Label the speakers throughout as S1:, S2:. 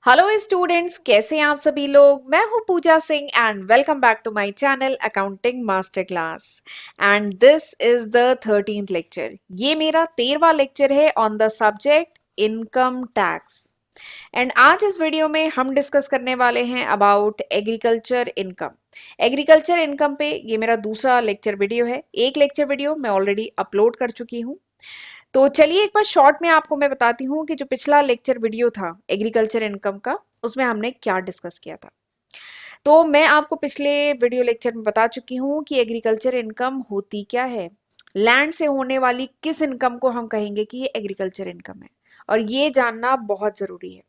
S1: Hello students, कैसे हैं आप सभी लोग। मैं हूं Puja Singh and welcome back to my channel accounting master class. And this is the 13th lecture. ये मेरा 13वां लेक्चर है on the subject income tax. And आज इस वीडियो में हम डिस्कस करने वाले हैं about agriculture income. Agriculture income पे ये मेरा दूसरा लेक्चर वीडियो है। एक लेक्चर वीडियो मैं ऑलरेडी अपलोड कर चुकी हूँ। तो चलिए एक बार शॉर्ट में आपको मैं बताती हूँ कि जो पिछला लेक्चर वीडियो था एग्रीकल्चर इनकम का, उसमें हमने क्या डिस्कस किया था। तो मैं आपको पिछले वीडियो लेक्चर में बता चुकी हूँ कि एग्रीकल्चर इनकम होती क्या है। लैंड से होने वाली किस इनकम को हम कहेंगे कि ये एग्रीकल्चर इनकम है, और ये जानना बहुत जरूरी है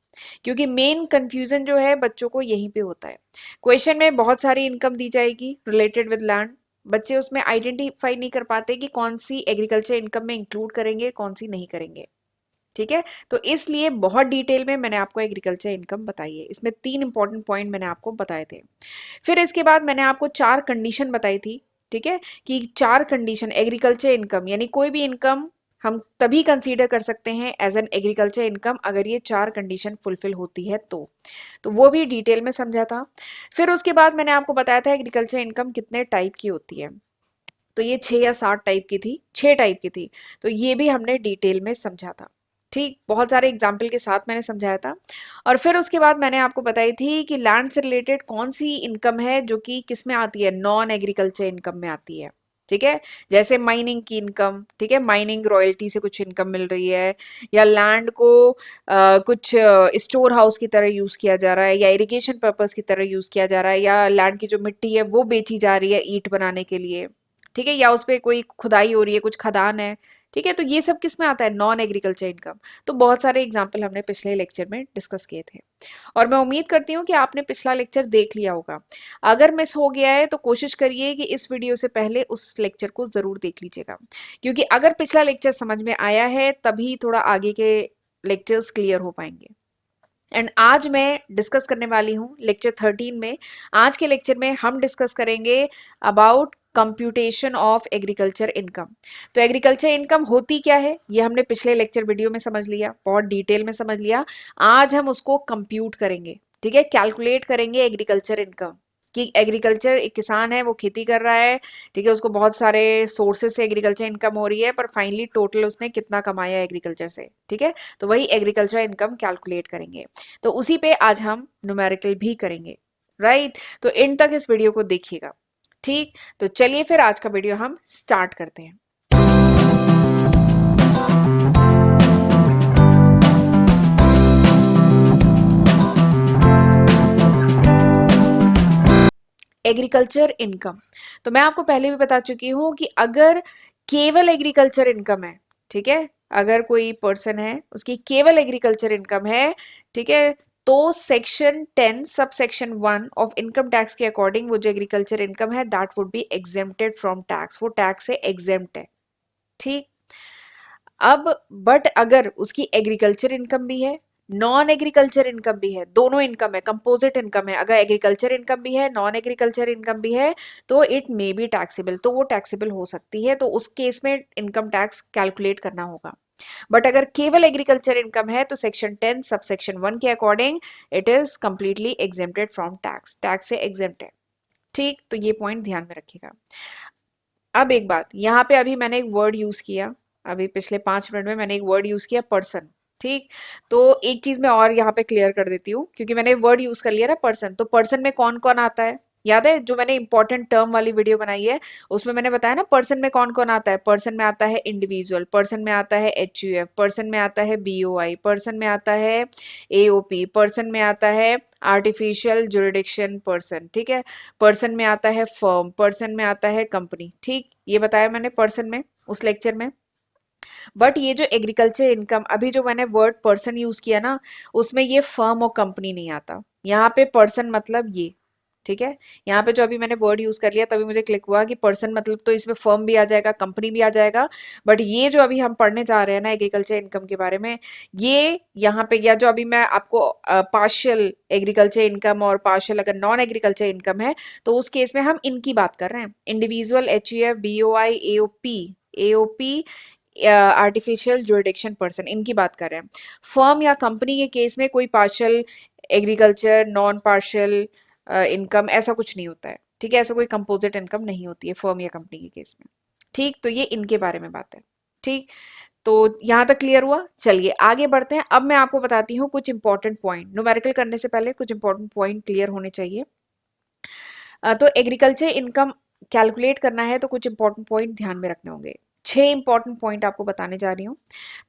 S1: क्योंकि मेन कंफ्यूजन जो है बच्चों को यहीं पे होता है। क्वेश्चन में बहुत सारी इनकम दी जाएगी रिलेटेड विद लैंड, बच्चे उसमें आइडेंटिफाई नहीं कर पाते कि कौन सी एग्रीकल्चर इनकम में इंक्लूड करेंगे कौन सी नहीं करेंगे। ठीक है, तो इसलिए बहुत डिटेल में मैंने आपको एग्रीकल्चर इनकम बताई है। इसमें 3 इंपॉर्टेंट पॉइंट मैंने आपको बताए थे। फिर इसके बाद मैंने आपको 4 कंडीशन बताई थी। ठीक है, कि 4 कंडीशन एग्रीकल्चर इनकम यानी कोई भी इनकम हम तभी कंसीडर कर सकते हैं एज एन एग्रीकल्चर इनकम अगर ये 4 कंडीशन फुलफिल होती है तो वो भी डिटेल में समझा था। फिर उसके बाद मैंने आपको बताया था एग्रीकल्चर इनकम कितने टाइप की होती है। तो ये 6 या 7 टाइप की थी, 6 टाइप की थी। तो ये भी हमने डिटेल में समझा था। ठीक, बहुत सारे एग्जाम्पल के साथ मैंने समझाया था। और फिर उसके बाद मैंने आपको बताई थी कि लैंड से रिलेटेड कौन सी इनकम है जो कि किस में आती है, नॉन एग्रीकल्चर इनकम में आती है। ठीक है, जैसे माइनिंग की इनकम। ठीक है, माइनिंग रॉयल्टी से कुछ इनकम मिल रही है, या लैंड को कुछ स्टोर हाउस की तरह यूज किया जा रहा है, या इरिगेशन पर्पस की तरह यूज किया जा रहा है, या लैंड की जो मिट्टी है वो बेची जा रही है ईंट बनाने के लिए। ठीक है, या उस पे कोई खुदाई हो रही है, कुछ खदान है। ठीक है, तो ये सब किस में आता है, नॉन एग्रीकल्चर इनकम। तो बहुत सारे एग्जाम्पल हमने पिछले लेक्चर में डिस्कस किए थे, और मैं उम्मीद करती हूँ कि आपने पिछला लेक्चर देख लिया होगा। अगर मिस हो गया है तो कोशिश करिए कि इस वीडियो से पहले उस लेक्चर को जरूर देख लीजिएगा, क्योंकि अगर पिछला लेक्चर समझ में आया है तभी थोड़ा आगे के लेक्चर्स क्लियर हो पाएंगे। एंड आज मैं डिस्कस करने वाली हूँ लेक्चर 13 में। आज के लेक्चर में हम डिस्कस करेंगे about computation of agriculture income. तो एग्रीकल्चर इनकम होती क्या है ये हमने पिछले लेक्चर वीडियो में समझ लिया, बहुत डिटेल में समझ लिया। आज हम उसको कंप्यूट करेंगे। ठीक है, कैलकुलेट करेंगे एग्रीकल्चर इनकम कि एग्रीकल्चर, एक किसान है वो खेती कर रहा है। ठीक है, उसको बहुत सारे सोर्सेस से एग्रीकल्चर इनकम हो रही है, पर फाइनली टोटल उसने कितना कमाया एग्रीकल्चर से। ठीक है, तो वही एग्रीकल्चर इनकम कैलकुलेट करेंगे। तो उसी पे आज हम न्यूमेरिकल भी करेंगे। राइट, तो एंड तक इस वीडियो को देखिएगा। ठीक, तो चलिए फिर आज का वीडियो हम स्टार्ट करते हैं। एग्रीकल्चर इनकम, तो मैं आपको पहले भी बता चुकी हूं कि अगर केवल एग्रीकल्चर इनकम है, ठीक है, अगर कोई पर्सन है उसकी केवल एग्रीकल्चर इनकम है, ठीक है, तो section 10 sub section 1 of income tax के अकॉर्डिंग वो जो एग्रीकल्चर इनकम है that would be exempted from tax, वो टैक्स से एग्जेम्प्ट है। ठीक, अब बट अगर उसकी एग्रीकल्चर इनकम भी है, नॉन एग्रीकल्चर इनकम भी है, दोनों इनकम है, कंपोजिट इनकम है, अगर एग्रीकल्चर इनकम भी है नॉन एग्रीकल्चर इनकम भी है, तो इट मे बी टैक्सेबल, तो वो टैक्सेबल हो सकती है। तो उस केस में इनकम टैक्स कैलकुलेट करना होगा। बट अगर केवल एग्रीकल्चर इनकम है तो सेक्शन 10 सब सेक्शन 1 के according it is completely exempted from tax, tax से एग्जेम्प्ट है। ठीक, तो ये पॉइंट ध्यान में रखिएगा। अब एक बात, यहाँ पे अभी मैंने एक वर्ड यूज किया, अभी पिछले 5 मिनट में मैंने एक वर्ड यूज किया, पर्सन। ठीक, तो एक चीज मैं और यहाँ पे क्लियर कर देती हूँ, क्योंकि मैंने वर्ड यूज कर लिया ना पर्सन, तो पर्सन में कौन कौन आता है याद है, जो मैंने इंपॉर्टेंट टर्म वाली वीडियो बनाई है उसमें मैंने बताया ना पर्सन में कौन कौन आता है। पर्सन में आता है इंडिविजुअल, पर्सन में आता है HUF, पर्सन में आता है BOI, पर्सन में आता है AOP, पर्सन में आता है आर्टिफिशियल जुरिडिक्शन पर्सन। ठीक है, पर्सन में आता है फर्म, पर्सन में आता है कंपनी। ठीक, ये बताया मैंने पर्सन में उस लेक्चर में। बट ये जो एग्रीकल्चर इनकम, अभी जो मैंने वर्ड पर्सन यूज किया ना, उसमें ये फर्म और कंपनी नहीं आता। यहाँ पे पर्सन मतलब ये, ठीक है, यहाँ पे जो अभी मैंने वर्ड यूज कर लिया तभी मुझे क्लिक हुआ कि पर्सन मतलब तो इसमें फर्म भी आ जाएगा, कंपनी भी आ जाएगा। बट ये जो अभी हम पढ़ने जा रहे हैं ना एग्रीकल्चर इनकम के बारे में, ये यहाँ पे, या जो अभी मैं आपको पार्शियल एग्रीकल्चर इनकम और पार्शियल अगर नॉन एग्रीकल्चर इनकम है तो उस केस में हम इनकी बात कर रहे हैं, individual, HUF, BOI, AOP, artificial jurisdiction person, इनकी बात कर रहे हैं। फर्म या कंपनी के केस में कोई partial agriculture non partial income, ऐसा कुछ नहीं होता है। ठीक है, ऐसा कोई कंपोजिट इनकम नहीं होती है फर्म या कंपनी के केस में। ठीक, तो ये इनके बारे में बात है। ठीक, तो यहां तक क्लियर हुआ। चलिए आगे बढ़ते हैं। अब मैं आपको बताती हूँ कुछ इंपॉर्टेंट पॉइंट। न्यूमेरिकल करने से पहले कुछ इंपॉर्टेंट पॉइंट क्लियर होने चाहिए। तो एग्रीकल्चर इनकम कैलकुलेट करना है तो कुछ इंपॉर्टेंट पॉइंट ध्यान में रखने होंगे। 6 इंपॉर्टेंट पॉइंट आपको बताने जा रही हूँ।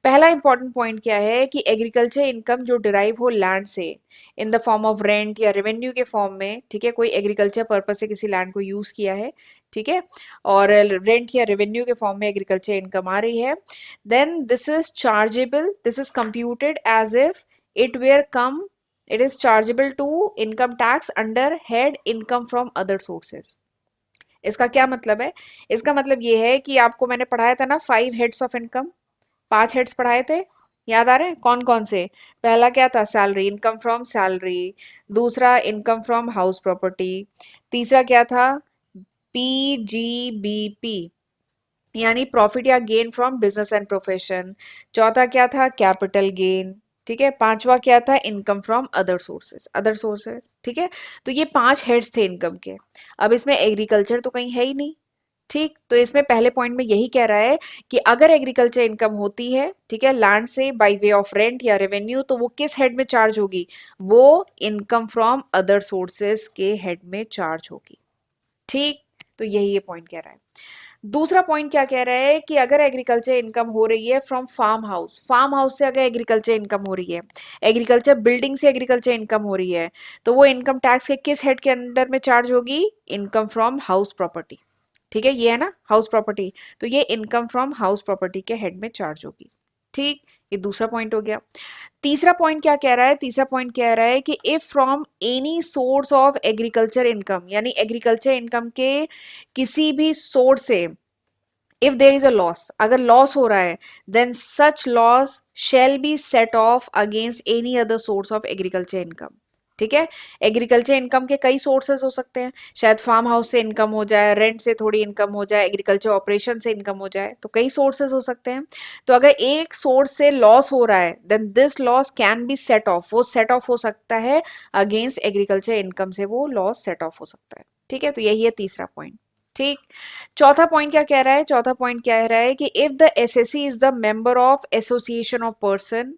S1: पहला इंपॉर्टेंट पॉइंट क्या है कि एग्रीकल्चर इनकम जो डिराइव हो लैंड से in the form of rent या रेवेन्यू के फॉर्म में, ठीक है, कोई एग्रीकल्चर पर्पज से किसी लैंड को यूज किया है, ठीक है, और रेंट या रेवेन्यू के फॉर्म में एग्रीकल्चर इनकम आ रही है, then this is chargeable, this is computed as if it were come, it is chargeable to income tax under head income from other sources। इसका क्या मतलब है? इसका मतलब ये है कि आपको मैंने पढ़ाया था ना 5 हेड्स ऑफ इनकम, 5 हेड्स पढ़ाए थे, याद आ रहे हैं कौन कौन से? पहला क्या था? Salary, income from salary. दूसरा इनकम फ्रॉम हाउस प्रॉपर्टी। तीसरा क्या था? पीजीबीपी, यानी प्रॉफिट या gain from business and profession. चौथा क्या था? Capital gain. ठीक है, पांचवा क्या था? Income from other sources, other sources. ठीक है, तो ये 5 हेड्स थे इनकम के। अब इसमें एग्रीकल्चर तो कहीं है ही नहीं। ठीक, तो इसमें पहले पॉइंट में यही कह रहा है कि अगर एग्रीकल्चर इनकम होती है, ठीक है, लैंड से बाय वे ऑफ रेंट या रेवेन्यू, तो वो किस हेड में चार्ज होगी? वो इनकम फ्रॉम अदर सोर्सेज के हेड में चार्ज होगी। ठीक, तो यही ये पॉइंट कह रहा है। दूसरा पॉइंट क्या कह रहा है कि अगर एग्रीकल्चर इनकम हो रही है from farm house, farm house से अगर एग्रीकल्चर इनकम हो रही है, एग्रीकल्चर बिल्डिंग से एग्रीकल्चर इनकम हो रही है, तो वो इनकम टैक्स के किस हेड के अंडर में चार्ज होगी? Income from house property. ठीक है, ये है ना हाउस प्रॉपर्टी, तो ये इनकम फ्रॉम हाउस प्रॉपर्टी के हेड में चार्ज होगी। ठीक, ये दूसरा पॉइंट हो गया। तीसरा पॉइंट क्या कह रहा है? तीसरा पॉइंट कह रहा है कि if from any source of agriculture income, यानी एग्रीकल्चर इनकम के किसी भी सोर्स से if there is a loss, अगर लॉस हो रहा है, then such loss shall be set off against any other source of agriculture income. ठीक है, एग्रीकल्चर इनकम के कई सोर्सेज हो सकते हैं, शायद फार्म हाउस से इनकम हो जाए, रेंट से थोड़ी इनकम हो जाए, एग्रीकल्चर ऑपरेशन से इनकम हो जाए, तो कई सोर्सेज हो सकते हैं। तो अगर एक सोर्स से लॉस हो रहा है, then this loss can be set off, वो सेट ऑफ हो सकता है अगेंस्ट एग्रीकल्चर इनकम से, वो लॉस सेट ऑफ हो सकता है। ठीक है, तो यही है तीसरा पॉइंट। ठीक, चौथा पॉइंट क्या कह रहा है? चौथा पॉइंट कह रहा है कि if the assessee is the member of association of person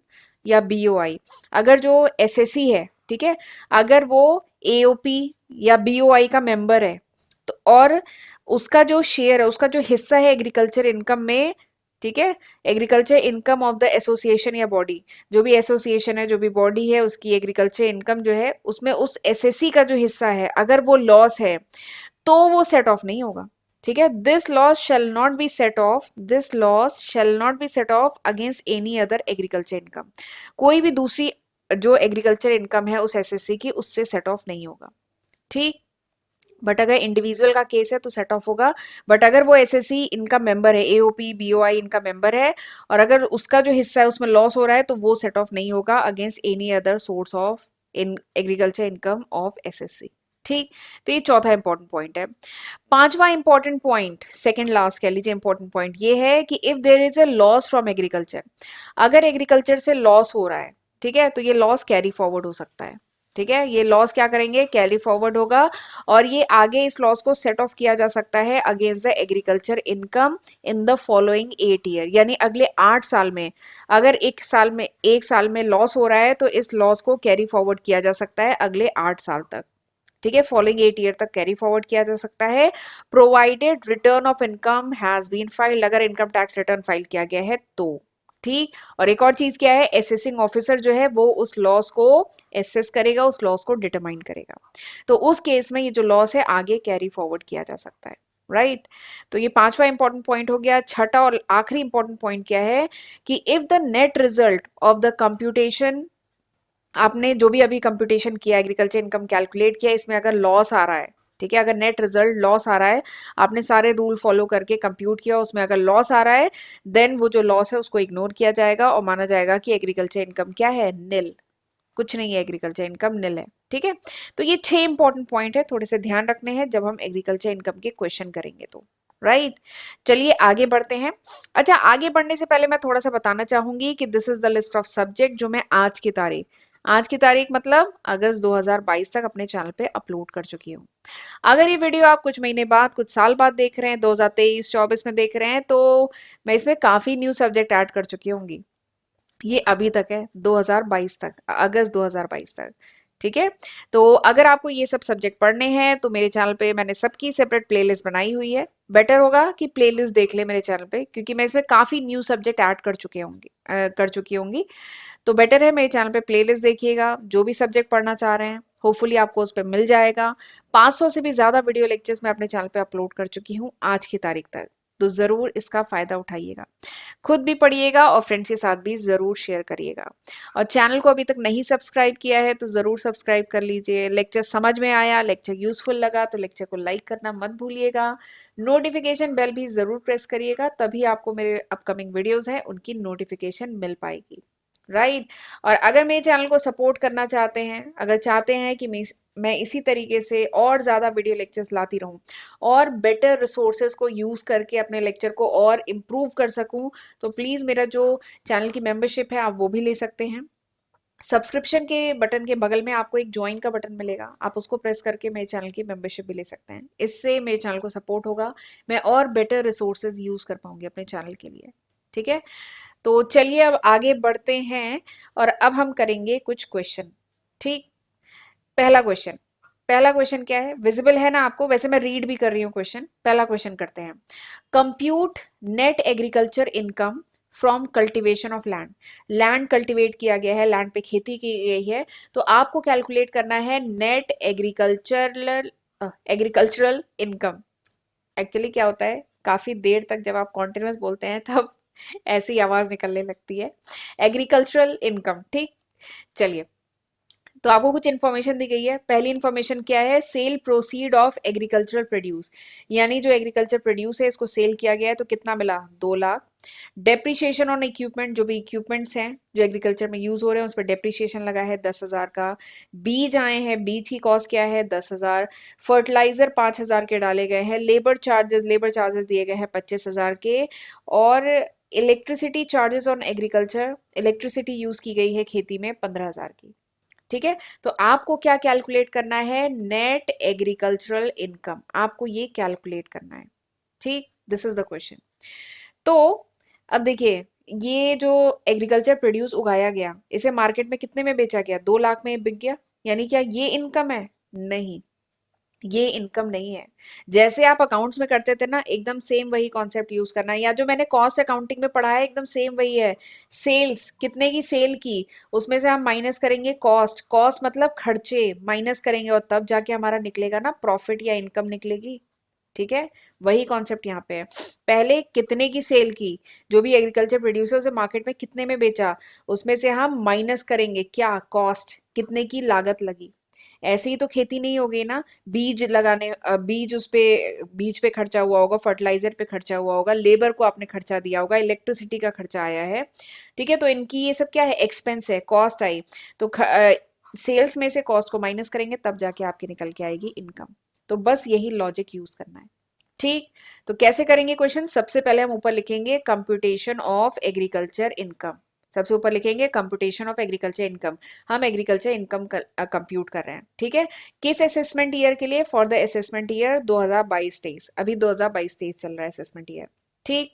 S1: या बीओआई, अगर जो एसएससी है, ठीक है, अगर वो एओपी या बीओआई का मेंबर है, तो और उसका जो शेयर है, उसका जो हिस्सा है एग्रीकल्चर इनकम में, ठीक है, agriculture income of the association या बॉडी, जो भी एसोसिएशन है, जो भी बॉडी है, उसकी एग्रीकल्चर इनकम जो है, उसमें उस एसएससी का जो हिस्सा है, अगर वो लॉस है, तो वो सेट ऑफ नहीं होगा। ठीक है, this loss shall not be set of, this loss shall not be set off against any other agriculture income, कोई भी दूसरी जो एग्रीकल्चर इनकम है उस एसएससी की, उससे सेट ऑफ नहीं होगा। ठीक, बट अगर इंडिविजुअल का केस है तो सेट ऑफ होगा। बट अगर वो एसएससी इनका मेंबर है, एओपी बीओआई इनका मेंबर है, और अगर उसका जो हिस्सा है उसमें लॉस हो रहा है, तो वो सेट ऑफ नहीं होगा against any other source of in agriculture income of SSC. ठीक, तो ये चौथा इंपॉर्टेंट पॉइंट है। पांचवा इंपॉर्टेंट पॉइंट, सेकंड लास्ट कह लीजिए इंपॉर्टेंट पॉइंट, ये है कि if there is a loss from agriculture, अगर एग्रीकल्चर से लॉस हो रहा है, ठीक है, तो ये लॉस कैरी फॉरवर्ड हो सकता है। ठीक है, ये लॉस क्या करेंगे? कैरी फॉरवर्ड होगा, और ये आगे इस लॉस को सेट ऑफ किया जा सकता है against the agriculture income in the following 8 year, यानी अगले 8 साल में। अगर एक साल में लॉस हो रहा है, तो इस लॉस को कैरी फॉरवर्ड किया जा सकता है अगले 8 साल तक। ठीक है, फॉलोइंग 8 ईयर तक कैरी फॉरवर्ड किया जा सकता है, provided return of income has been filed, अगर इनकम टैक्स रिटर्न फाइल किया गया है तो। ठीक, और एक और चीज क्या है? एसेसिंग ऑफिसर जो है वो उस लॉस को एसेस करेगा, उस लॉस को डिटरमाइन करेगा, तो उस केस में ये जो लॉस है आगे कैरी फॉरवर्ड किया जा सकता है। राइट, तो ये पांचवा इंपॉर्टेंट पॉइंट हो गया। छठा और आखिरी इंपॉर्टेंट पॉइंट क्या है कि if the net result of the computation, आपने जो भी अभी कंप्यूटेशन किया, एग्रीकल्चर इनकम कैलकुलेट किया, इसमें अगर लॉस आ रहा है, ठीक है, अगर नेट रिजल्ट लॉस आ रहा है, आपने सारे रूल फॉलो करके कंप्यूट किया, उसमें अगर लॉस आ रहा है, देन वो जो लॉस है उसको इग्नोर किया जाएगा और माना जाएगा कि एग्रीकल्चर इनकम क्या है? निल, कुछ नहीं है, एग्रीकल्चर इनकम निल है। ठीक है, तो ये 6 इंपॉर्टेंट पॉइंट है, थोड़े से ध्यान रखने हैं जब हम एग्रीकल्चर इनकम के क्वेश्चन करेंगे तो। राइट, चलिए आगे बढ़ते हैं। अच्छा, आगे बढ़ने से पहले मैं थोड़ा सा बताना चाहूंगी कि this is the list of subject जो मैं आज की तारीख आज की तारीख मतलब अगस्त 2022 तक अपने चैनल पे अपलोड कर चुकी हूँ। अगर ये वीडियो आप कुछ महीने बाद, कुछ साल बाद देख रहे हैं, 2023-24 में देख रहे हैं, तो मैं इसमें काफी न्यू सब्जेक्ट ऐड कर चुकी होंगी। ये अभी तक है, 2022 तक, अगस्त 2022 तक। ठीक है। तो अगर आपको ये सब सब्जेक्ट पढ़ने हैं तो मेरे चैनल पे मैंने सबकी सेपरेट प्लेलिस्ट बनाई हुई है। बेटर होगा कि प्लेलिस्ट देख ले मेरे चैनल पे, क्योंकि मैं इसमें काफी न्यू सब्जेक्ट ऐड कर चुकी होंगी। तो बेटर है मेरे चैनल पे प्लेलिस्ट देखिएगा, जो भी सब्जेक्ट पढ़ना चाह रहे हैं होपफुली आपको उस पर मिल जाएगा। 500 से भी ज्यादा वीडियो लेक्चर्स मैं अपने चैनल पे अपलोड कर चुकी हूँ आज की तारीख तक। तो जरूर इसका फायदा उठाइएगा, खुद भी पढ़िएगा और फ्रेंड्स के साथ भी जरूर शेयर करिएगा। और चैनल को अभी तक नहीं सब्सक्राइब किया है तो जरूर सब्सक्राइब कर लीजिए। लेक्चर समझ में आया, लेक्चर यूजफुल लगा तो लेक्चर को लाइक करना मत भूलिएगा। नोटिफिकेशन बेल भी जरूर प्रेस करिएगा, तभी आपको मेरे अपकमिंग वीडियोस हैं उनकी नोटिफिकेशन मिल पाएगी। राइट। और अगर मेरे चैनल को सपोर्ट करना चाहते हैं, अगर चाहते हैं कि मैं इसी तरीके से और ज़्यादा वीडियो लेक्चर्स लाती रहूं और बेटर रिसोर्सेज को यूज़ करके अपने लेक्चर को और इम्प्रूव कर सकूं, तो प्लीज़ मेरा जो चैनल की मेंबरशिप है आप वो भी ले सकते हैं। सब्सक्रिप्शन के बटन के बगल में आपको एक ज्वाइन का बटन मिलेगा, आप उसको प्रेस करके मेरे चैनल की मेंबरशिप भी ले सकते हैं। इससे मेरे चैनल को सपोर्ट होगा, मैं और बेटर रिसोर्सेज यूज़ कर पाऊंगी अपने चैनल के लिए। ठीक है। तो चलिए अब आगे बढ़ते हैं और अब हम करेंगे कुछ क्वेश्चन। ठीक। पहला क्वेश्चन क्या है, विजिबल है ना आपको? वैसे मैं रीड भी कर रही हूँ क्वेश्चन। पहला क्वेश्चन करते हैं। Compute net agriculture income from cultivation of land. Land cultivate किया गया है, लैंड पे खेती की गई है, तो आपको कैलकुलेट करना है नेट एग्रीकल्चरल इनकम। एक्चुअली क्या होता है, काफी देर तक जब आप कॉन्टिन्यूस बोलते हैं तब ऐसी आवाज निकलने लगती है। Agricultural income. ठीक। चलिए, तो आपको कुछ इन्फॉर्मेशन दी गई है। पहली इन्फॉर्मेशन क्या है, cell proceed of agricultural produce, यानी जो एग्रीकल्चर प्रोड्यूस है इसको सेल किया गया है, तो कितना मिला, 2 लाख। डेप्रिसिएशन ऑन इक्विपमेंट, जो भी इक्विपमेंट्स हैं जो एग्रीकल्चर में यूज हो रहे हैं उस पर डेप्रिसिएशन लगा है 10,000 का। बीज आए हैं, बीज की कॉस्ट क्या है, 10,000। फर्टिलाइजर 5,000 के डाले गए हैं। लेबर चार्जेस दिए गए हैं 25,000 के। और electricity charges on agriculture, electricity use की गई है खेती में 15,000 की। ठीक है। तो आपको क्या कैलकुलेट करना है, नेट एग्रीकल्चरल इनकम, आपको ये कैलकुलेट करना है। ठीक। This is the question. तो अब देखिए, ये जो एग्रीकल्चर प्रोड्यूस उगाया गया, इसे मार्केट में कितने में बेचा गया, 2 लाख में बिक गया, यानी क्या ये इनकम है? नहीं, ये इनकम नहीं है। जैसे आप अकाउंट्स में करते थे ना, एकदम सेम वही कॉन्सेप्ट यूज करना है, या जो मैंने कॉस्ट अकाउंटिंग में पढ़ा है एकदम सेम वही है। सेल्स कितने की सेल की, उसमें से हम माइनस करेंगे कॉस्ट, कॉस्ट मतलब खर्चे माइनस करेंगे और तब जाके हमारा निकलेगा ना प्रॉफिट या इनकम निकलेगी। ठीक है। वही कॉन्सेप्ट यहाँ पे है। पहले कितने की सेल की, जो भी एग्रीकल्चर प्रोड्यूसर उसे मार्केट में कितने में बेचा, उसमें से हम माइनस करेंगे क्या, कॉस्ट, कितने की लागत लगी। ऐसे ही तो खेती नहीं हो गई ना। बीज लगाने बीज उस पे, बीज पे खर्चा हुआ होगा, फर्टिलाइजर पे खर्चा हुआ होगा, लेबर को आपने खर्चा दिया होगा, इलेक्ट्रिसिटी का खर्चा आया है। ठीक है। तो इनकी ये सब क्या है, एक्सपेंस है, कॉस्ट आई। तो सेल्स में से कॉस्ट को माइनस करेंगे तब जाके आपकी निकल के आएगी इनकम। तो बस यही लॉजिक यूज करना है। ठीक। तो कैसे करेंगे क्वेश्चन, सबसे पहले हम ऊपर लिखेंगे कंप्यूटेशन ऑफ एग्रीकल्चर इनकम। सबसे ऊपर लिखेंगे कंप्यूटेशन ऑफ एग्रीकल्चर इनकम। हम एग्रीकल्चर इनकम कंप्यूट कर रहे हैं। ठीक है। किस असेसमेंट ईयर के लिए, फॉर द असेसमेंट ईयर 2022-23, अभी 2022-23 चल रहा है असेसमेंट ईयर। ठीक।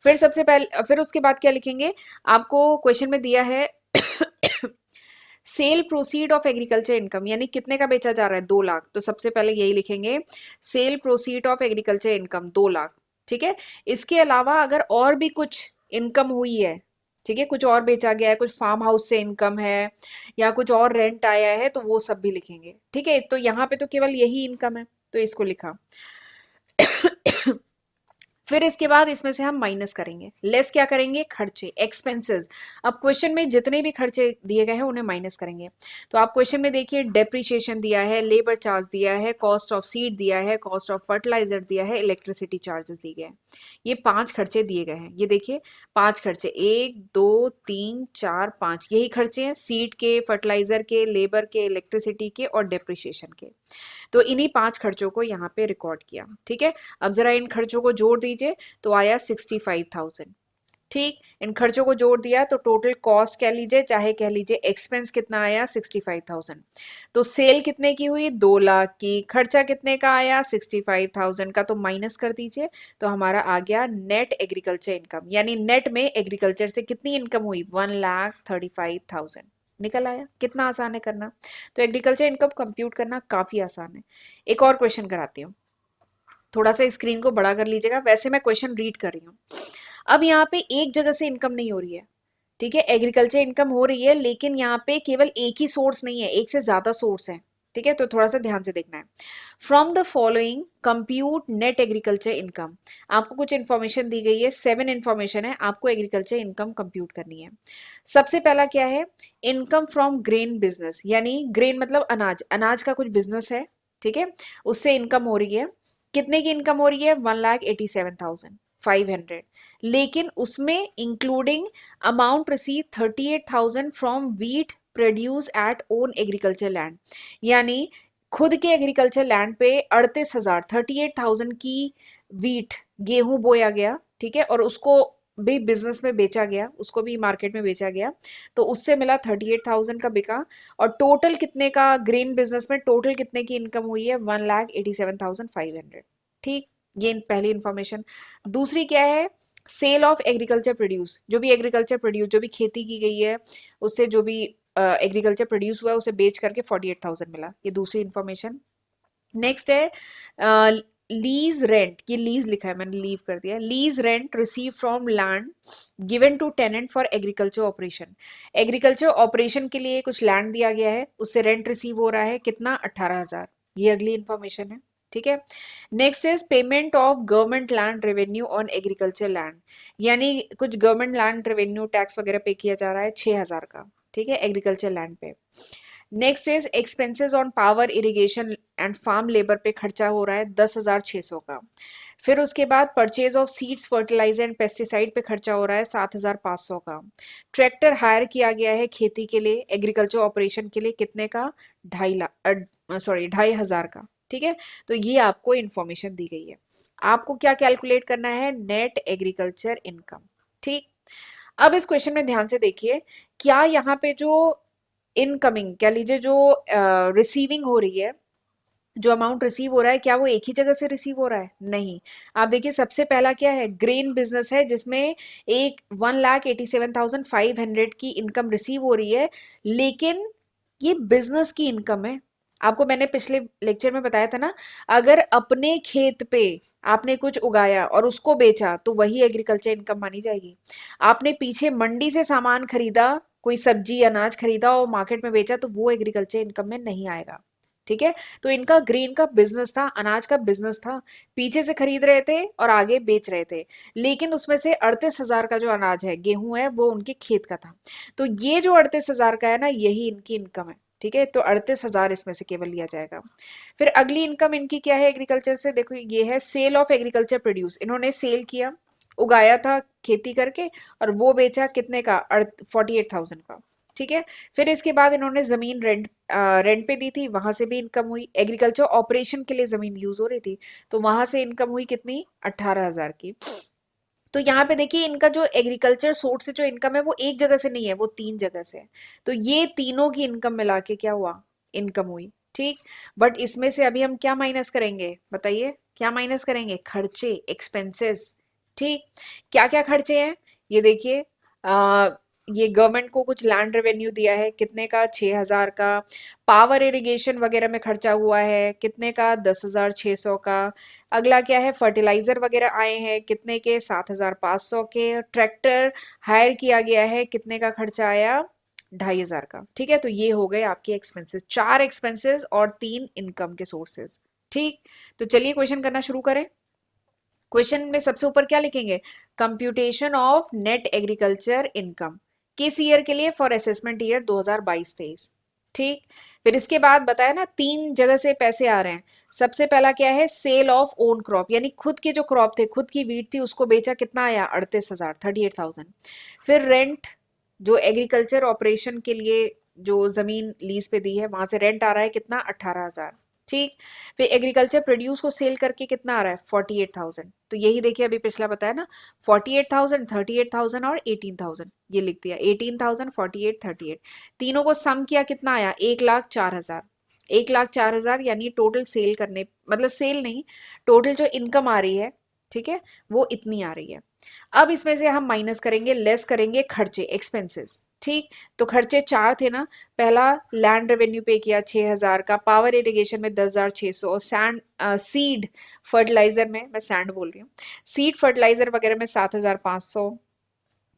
S1: फिर उसके बाद क्या लिखेंगे, आपको क्वेश्चन में दिया है cell proceed of agriculture income, यानी कितने का बेचा जा रहा है, 2 लाख। तो सबसे पहले यही लिखेंगे, cell proceed of agriculture income 2 lakh. ठीक है। इसके अलावा अगर और भी कुछ इनकम हुई है, ठीक है, कुछ और बेचा गया है, कुछ फार्म हाउस से इनकम है या कुछ और रेंट आया है, तो वो सब भी लिखेंगे। ठीक है। तो यहाँ पे तो केवल यही इनकम है, तो इसको लिखा। फिर इसके बाद इसमें से हम माइनस करेंगे, लेस क्या करेंगे, खर्चे, एक्सपेंसेस। अब क्वेश्चन में जितने भी खर्चे दिए गए हैं उन्हें माइनस करेंगे। तो आप क्वेश्चन में देखिए, डेप्रिसिएशन दिया है, लेबर चार्ज दिया है, कॉस्ट ऑफ सीड दिया है, कॉस्ट ऑफ फर्टिलाइजर दिया है, इलेक्ट्रिसिटी चार्जेस दिए गए हैं। ये 5 खर्चे दिए गए हैं, ये देखिए 5 खर्चे, 1 2 3 4 5, यही खर्चे हैं, सीड के, फर्टिलाइजर के, लेबर के, इलेक्ट्रिसिटी के और डेप्रिसिएशन के। तो इन्हीं 5 खर्चों को यहाँ पे रिकॉर्ड किया। ठीक है। अब जरा इन खर्चों को जोड़ दीजिए, तो आया 65,000। ठीक, इन खर्चों को जोड़ दिया तो टोटल कॉस्ट कह लीजिए चाहे कह लीजिए एक्सपेंस कितना आया 65,000। तो सेल कितने की हुई 2 लाख की, खर्चा कितने का आया 65,000 का, तो माइनस कर दीजिए। तो हमारा आ गया नेट एग्रीकल्चर इनकम, यानी नेट में एग्रीकल्चर से कितनी इनकम हुई 1,35,000 निकल आया। कितना आसान है करना। तो एग्रीकल्चर इनकम कंप्यूट करना काफी आसान है। एक और क्वेश्चन कराती हूँ, थोड़ा सा स्क्रीन को बड़ा कर लीजिएगा, वैसे मैं क्वेश्चन रीड कर रही हूँ। अब यहाँ पे एक जगह से इनकम नहीं हो रही है, ठीक है, एग्रीकल्चर इनकम हो रही है लेकिन यहाँ पे केवल एक ही सोर्स नहीं है, एक से ज्यादा सोर्स है। ठीक है, तो थोड़ा सा ध्यान से देखना है। From the following compute net agriculture income. आपको कुछ इन्फॉर्मेशन दी गई है, 7 इन्फॉर्मेशन है, आपको एग्रीकल्चर इनकम कंप्यूट करनी है। सबसे पहला क्या है, इनकम फ्रॉम ग्रेन बिजनेस, यानी ग्रेन मतलब अनाज, अनाज का कुछ बिजनेस है, ठीक है, उससे इनकम हो रही है। कितने की इनकम हो रही है 1,87,500, लेकिन उसमें including amount receive 38,000 from wheat produce at own agriculture land, यानी खुद के एग्रीकल्चर लैंड पे 38,000 38,000 की वीट गेहूं बोया गया, ठीक है, और उसको भी बिजनेस में बेचा गया, उसको भी मार्केट में बेचा गया, तो उससे मिला 38,000 का बिका। और टोटल कितने का ग्रेन बिजनेस में टोटल कितने की इनकम हुई है 1,87,500। ठीक, ये पहली इंफॉर्मेशन। दूसरी क्या है, सेल ऑफ एग्रीकल्चर प्रोड्यूस, जो भी एग्रीकल्चर प्रोड्यूस, जो भी खेती की गई है उससे जो भी एग्रीकल्चर प्रोड्यूस हुआ है उसे बेच करके 48,000 मिला, ये दूसरी इंफॉर्मेशन। नेक्स्ट है लीज रेंट, ये लीज लिखा है मैंने, लीव कर दिया, lease rent receive from land given to tenant for agriculture operation. Agriculture operation के लिए कुछ लैंड दिया गया है, उससे रेंट रिसीव हो रहा है कितना 18,000, ये अगली इंफॉर्मेशन है। ठीक है, next is payment of government land revenue on agriculture land, यानी कुछ गवर्नमेंट लैंड रेवेन्यू टैक्स वगैरह पे किया जा रहा है 6,000 का, ठीक है, एग्रीकल्चर लैंड पे। Next is expenses on power irrigation and farm labour पे खर्चा हो रहा है 10,600 का। फिर उसके बाद purchase of seeds fertiliser and pesticide पे खर्चा हो रहा है 7,500 का। ट्रैक्टर हायर किया गया है खेती के लिए, एग्रीकल्चर ऑपरेशन के लिए, कितने का 2,500 का। ठीक है, तो ये आपको इंफॉर्मेशन दी गई है। आपको क्या कैलकुलेट करना है, नेट एग्रीकल्चर इनकम। ठीक, अब इस क्वेश्चन में ध्यान से देखिए, क्या यहाँ पे जो इनकमिंग कह लीजिए जो रिसीविंग हो रही है, जो अमाउंट रिसीव हो रहा है, क्या वो एक ही जगह से रिसीव हो रहा है, नहीं। आप देखिए सबसे पहला क्या है, ग्रेन बिजनेस है जिसमें एक 1,87,500 की इनकम रिसीव हो रही है, लेकिन ये बिजनेस की इनकम है। आपको मैंने पिछले लेक्चर में बताया था ना, अगर अपने खेत पे आपने कुछ उगाया और उसको बेचा तो वही एग्रीकल्चर इनकम मानी जाएगी। आपने पीछे मंडी से सामान खरीदा, कोई सब्जी अनाज खरीदा और मार्केट में बेचा, तो वो एग्रीकल्चर इनकम में नहीं आएगा। ठीक है, तो इनका ग्रेन का बिजनेस था, अनाज का बिजनेस था, पीछे से खरीद रहे थे और आगे बेच रहे थे, लेकिन उसमें से 38,000 का जो अनाज है, गेहूं है, वो उनके खेत का था। तो ये जो 38,000 का है ना, यही इनकी इनकम है। ठीक है, तो 38,000 इसमें से केवल लिया जाएगा। फिर अगली इनकम इनकी क्या है एग्रीकल्चर से, देखो ये है सेल ऑफ एग्रीकल्चर प्रोड्यूस, इन्होंने सेल किया, उगाया था खेती करके और वो बेचा कितने का 48,000 का। ठीक है, फिर इसके बाद इन्होंने जमीन रेंट पे दी थी, वहां से भी इनकम हुई, एग्रीकल्चर ऑपरेशन के लिए जमीन यूज हो रही थी, तो वहां से इनकम हुई कितनी 18,000 की। तो यहाँ पे देखिए इनका जो एग्रीकल्चर सोर्स से जो इनकम है वो एक जगह से नहीं है, वो 3 जगह से है। तो ये तीनों की इनकम मिला के क्या हुआ, इनकम हुई। ठीक, बट इसमें से अभी हम क्या माइनस करेंगे बताइए, क्या माइनस करेंगे, खर्चे, एक्सपेंसेस। ठीक, क्या क्या खर्चे हैं, ये देखिए, ये गवर्नमेंट को कुछ लैंड रेवेन्यू दिया है कितने का 6,000 का, पावर इरिगेशन वगैरह में खर्चा हुआ है कितने का 10,600 का। अगला क्या है, फर्टिलाइजर वगैरह आए हैं कितने के 7,500 के। ट्रैक्टर हायर किया गया है कितने का खर्चा आया 2,500 का। ठीक है, तो ये हो गए आपके एक्सपेंसेस, 4 एक्सपेंसेस और 3 इनकम के सोर्सेज। ठीक, तो चलिए क्वेश्चन करना शुरू करें। क्वेश्चन में सबसे ऊपर क्या लिखेंगे, computation of net agriculture income किस ईयर के लिए, फॉर असेसमेंट ईयर 2022-23। ठीक, फिर इसके बाद बताया ना 3 जगह से पैसे आ रहे हैं। सबसे पहला क्या है, सेल ऑफ ओन क्रॉप, यानी खुद के जो क्रॉप थे, खुद की वीट थी, उसको बेचा, कितना आया 38,000 38,000। फिर रेंट, जो एग्रीकल्चर ऑपरेशन के लिए जो जमीन लीज पे दी है वहां से रेंट आ रहा है कितना 18,000। ठीक। फिर एग्रीकल्चर प्रोड्यूस को सेल करके कितना आ रहा है 48,000, तो यही देखिए अभी पिछला बताया ना, 48,000, 38,000 और 18,000, ये लिख दिया 18,000, 48, 38, तीनों को सम किया कितना आया 1,04,000। 1,04,000 यानी टोटल सेल करने, मतलब सेल नहीं, टोटल जो इनकम आ रही है, ठीक है, वो इतनी आ रही है। अब इसमें से हम माइनस करेंगे, लेस करेंगे खर्चे, एक्सपेंसेस, ठीक। तो खर्चे चार थे ना, पहला लैंड रेवेन्यू पे किया 6,000 का, पावर इरिगेशन में 10,600, और सैंड सीड फर्टिलाइजर में, मैं सैंड बोल रही हूँ, सीड फर्टिलाइजर वगैरह में 7,500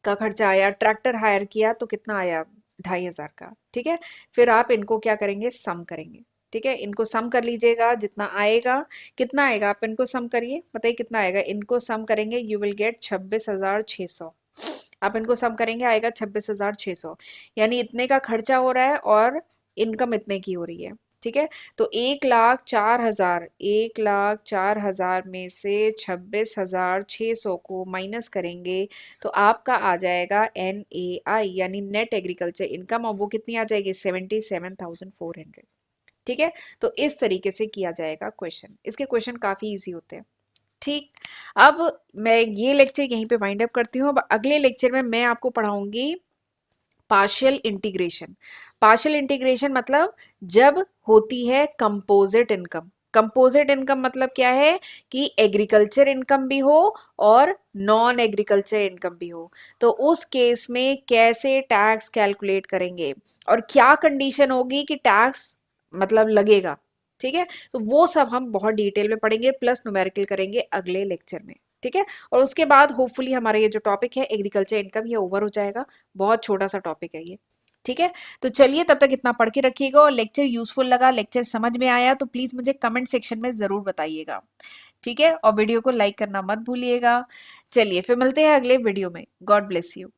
S1: का खर्चा आया। ट्रैक्टर हायर किया तो कितना आया 2,500 का, ठीक है। फिर आप इनको क्या करेंगे, सम करेंगे, ठीक है, इनको सम कर लीजिएगा, जितना आएगा, कितना आएगा आप इनको सम करिए, बताइए कितना आएगा, इनको सम करेंगे यू विल गेट 26,600। आप इनको सम करेंगे आएगा 26,600, यानी इतने का खर्चा हो रहा है और इनकम इतने की हो रही है, ठीक है। तो 1,04,000, 1,04,000 में से 26,600 को माइनस करेंगे तो आपका आ जाएगा NAI यानी नेट एग्रीकल्चर इनकम, और वो कितनी आ जाएगी 77,400, ठीक है। तो इस तरीके से किया जाएगा क्वेश्चन, इसके क्वेश्चन काफी इजी होते हैं, ठीक। अब मैं ये लेक्चर यहीं पे वाइंड अप करती हूँ। अब अगले लेक्चर में मैं आपको पढ़ाऊंगी पार्शियल इंटीग्रेशन। पार्शियल इंटीग्रेशन मतलब जब होती है कंपोजिट इनकम। कंपोजिट इनकम मतलब क्या है कि एग्रीकल्चर इनकम भी हो और नॉन एग्रीकल्चर इनकम भी हो, तो उस केस में कैसे टैक्स कैलकुलेट करेंगे और क्या कंडीशन होगी कि टैक्स मतलब लगेगा, ठीक है। तो वो सब हम बहुत डिटेल में पढ़ेंगे, प्लस न्यूमेरिकल करेंगे अगले लेक्चर में, ठीक है। और उसके बाद होपफुली हमारा ये जो टॉपिक है एग्रीकल्चर इनकम ये ओवर हो जाएगा, बहुत छोटा सा टॉपिक है ये, ठीक है। तो चलिए तब तक इतना पढ़ के रखिएगा, और लेक्चर यूजफुल लगा, लेक्चर समझ में आया तो प्लीज मुझे कमेंट सेक्शन में जरूर बताइएगा, ठीक है। और वीडियो को लाइक करना मत भूलिएगा। चलिए फिर मिलते हैं अगले वीडियो में, गॉड ब्लेस यू।